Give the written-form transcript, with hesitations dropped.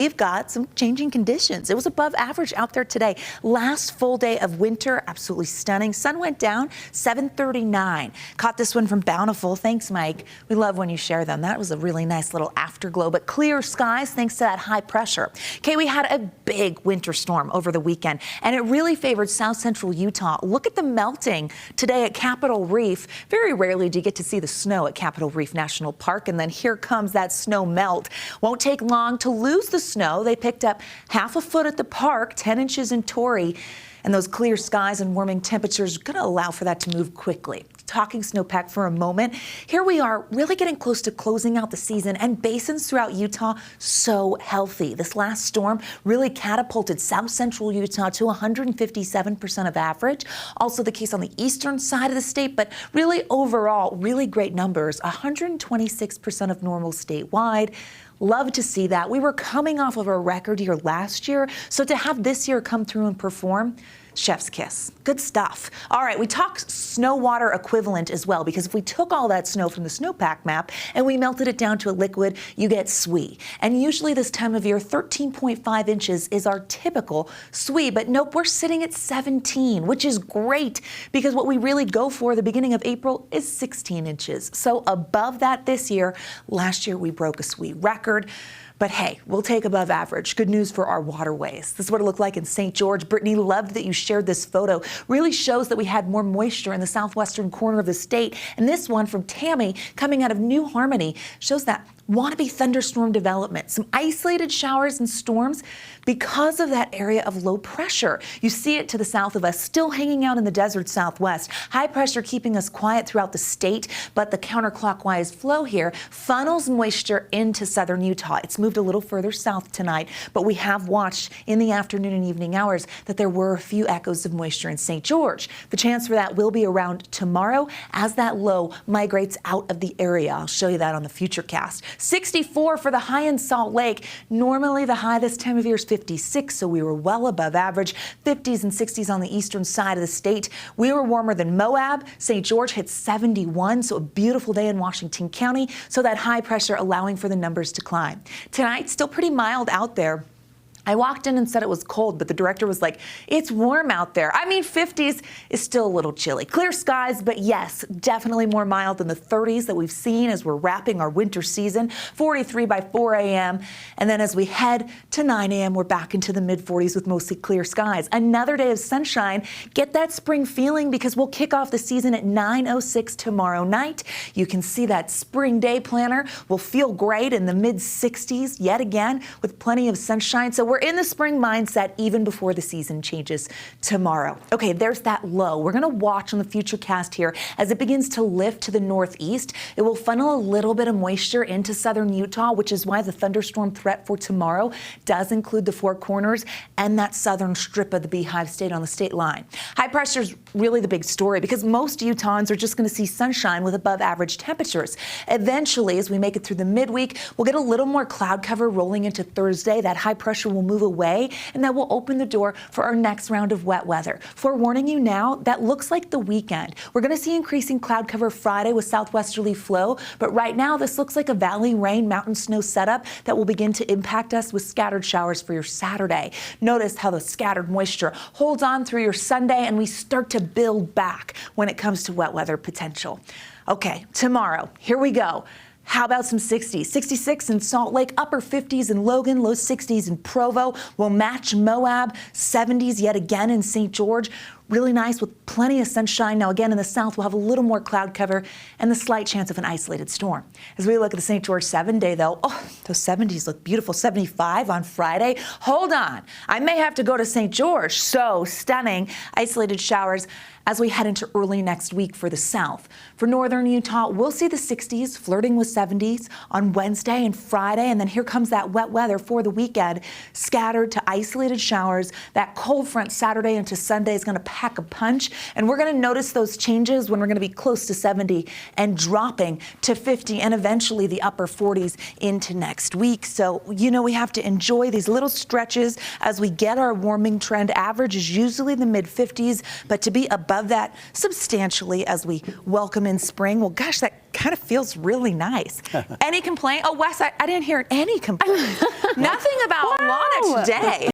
We've got some changing conditions. It was above average out there today. Last full day of winter, absolutely stunning. Sun went down 7:39. Caught this one from Bountiful. Thanks, Mike. We love when you share them. That was a really nice little afterglow, but clear skies thanks to that high pressure. Okay, we had a big winter storm over the weekend, and it really favored south central Utah. Look at the melting today at Capitol Reef. Very rarely do you get to see the snow at Capitol Reef National Park, and then here comes that snow melt. Won't take long to lose the snow. They picked up half a foot at the park, 10 inches in Torrey, and those clear skies and warming temperatures are going to allow for that to move quickly. Talking snowpack for a moment. Here we are really getting close to closing out the season, and basins throughout Utah so healthy. This last storm really catapulted south central Utah to 157% of average. Also the case on the eastern side of the state, but really overall, really great numbers. 126% of normal statewide. Love to see that. We were coming off of a record year last year, so to have this year come through and perform, chef's kiss. Good stuff. All right, we talked snow water equivalent as well, because if we took all that snow from the snowpack map and we melted it down to a liquid, you get SWE. And usually this time of year, 13.5 inches is our typical SWE, but nope, we're sitting at 17, which is great, because what we really go for the beginning of April is 16 inches. So above that this year. Last year we broke a SWE record. But hey, we'll take above average. Good news for our waterways. This is what it looked like in St. George. Brittany, loved that you shared this photo. Really shows that we had more moisture in the southwestern corner of the state. And this one from Tammy coming out of New Harmony shows that wannabe thunderstorm development. Some isolated showers and storms because of that area of low pressure. You see it to the south of us, still hanging out in the desert southwest. High pressure keeping us quiet throughout the state, but the counterclockwise flow here funnels moisture into southern Utah. It's moved a little further south tonight, but we have watched in the afternoon and evening hours that there were a few echoes of moisture in St. George. The chance for that will be around tomorrow as that low migrates out of the area. I'll show you that on the Futurecast. 64 for the high in Salt Lake. Normally the high this time of year is 56, so we were well above average. 50s and 60s on the eastern side of the state. We were warmer than Moab. St. George hit 71, so a beautiful day in Washington County. So that high pressure allowing for the numbers to climb. Tonight, still pretty mild out there. I walked in and said it was cold, but the director was like, it's warm out there. I mean, 50s is still a little chilly. Clear skies, but yes, definitely more mild than the 30s that we've seen as we're wrapping our winter season. 43 by 4 a.m. And then as we head to 9 a.m., we're back into the mid-40s with mostly clear skies. Another day of sunshine. Get that spring feeling, because we'll kick off the season at 9:06 tomorrow night. You can see that spring day planner will feel great in the mid-60s yet again with plenty of sunshine. So we're in the spring mindset even before the season changes tomorrow. Okay, there's that low. We're going to watch on the Futurecast here as it begins to lift to the northeast. It will funnel a little bit of moisture into southern Utah, which is why the thunderstorm threat for tomorrow does include the Four Corners and that southern strip of the Beehive State on the state line. High pressure is really the big story, because most Utahns are just going to see sunshine with above average temperatures. Eventually, as we make it through the midweek, we'll get a little more cloud cover rolling into Thursday. That high pressure will move away, and that will open the door for our next round of wet weather. Forewarning you now, that looks like the weekend. We're going to see increasing cloud cover Friday with southwesterly flow, but right now this looks like a valley rain mountain snow setup that will begin to impact us with scattered showers for your Saturday. Notice how the scattered moisture holds on through your Sunday, and we start to build back when it comes to wet weather potential. Okay, tomorrow, here we go. How about some 60s? 66 in Salt Lake, upper 50s in Logan, low 60s in Provo. We'll match Moab, 70s yet again in St. George. Really nice with plenty of sunshine. Now again in the south we'll have a little more cloud cover and the slight chance of an isolated storm. As we look at the St. George 7-day though, oh, those 70s look beautiful. 75 on Friday. Hold on, I may have to go to St. George. So stunning isolated showers as we head into early next week for the south. For northern Utah, we'll see the 60s flirting with 70s on Wednesday and Friday, and then here comes that wet weather for the weekend. Scattered to isolated showers. That cold front Saturday into Sunday is going to pack a punch. And we're going to notice those changes when we're going to be close to 70 and dropping to 50 and eventually the upper 40s into next week. So, you know, we have to enjoy these little stretches as we get our warming trend. Average is usually the mid 50s, but to be above that substantially as we welcome in spring, well, gosh, that kind of feels really nice. Any complaint? Oh, Wes, I didn't hear any complaint. Nothing about Lana today.